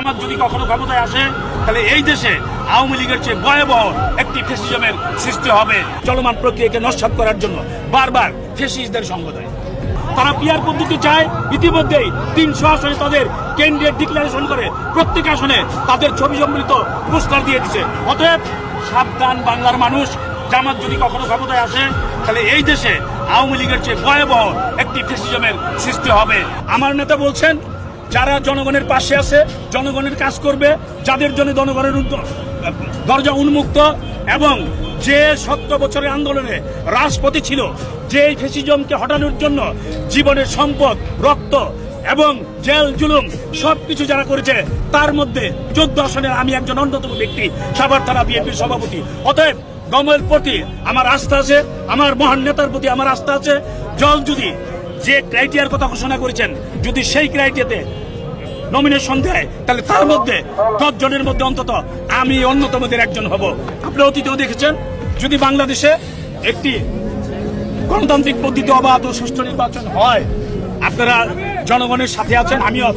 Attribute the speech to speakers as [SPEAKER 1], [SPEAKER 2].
[SPEAKER 1] জামাত যদি কখনো ক্ষমতায় আসে তাহলে এই দেশে আওয়ামী লীগের চেয়ে ভয়াবহ একটি ফ্যাসিজমের সৃষ্টি হবে। চলমান প্রক্রিয়াকে নস্যাৎ করার জন্য বারবার ফ্যাসিস্টদের সঙ্গ দেয়। তারা পিআর পদ্ধতি চায়। ইতিমধ্যেই 300 আসনে তাদের ক্যান্ডিডেট ডিক্লারেশন করে প্রত্যেক আসনে তাদের ছবি সম্মিলিত পোস্টার দিয়ে দিচ্ছে। অতএব সাবধান বাংলার মানুষ, জামাত যদি কখনো ক্ষমতায় আসে তাহলে এই দেশে আওয়ামী লীগের চেয়ে ভয়াবহ একটি ফ্যাসিজমের সৃষ্টি হবে। আমার নেতা বলছেন, যারা জনগণের পাশে আছে, জনগণের কাজ করবে, যাদের জন্য জনগণের দরজা উন্মুক্ত, এবং যে 70 বছরের আন্দোলনে রাজপথে ছিল, যে ফ্যাসিজমকে হটানোর জন্য জীবনের সম্পদ, রক্ত এবং জেল জুলুম সবকিছু যারা করেছে, তার মধ্যে 14 আসনের আমি একজন অন্যতম ব্যক্তি, সাভার থানা বিএনপির সভাপতি। অতএব দমের প্রতি আমার আস্থা আছে, আমার মহান নেতার প্রতি আমার আস্থা আছে। জল যদি যে ক্রাইটেরিয়ার কথা ঘোষণা করেছেন, যদি সেই ক্রাইটেরিয়াতে নমিনেশন দেয়, তাহলে তার মধ্যে 10 জনের মধ্যে অন্তত আমি অন্যতমদের একজন হব। আপনারা অতীতেও দেখেছেন, যদি বাংলাদেশে একটি গণতান্ত্রিক পদ্ধতি অবাধ ও সুষ্ঠু নির্বাচন হয়, আপনারা জনগণের সাথে আছেন, আমিও আছি।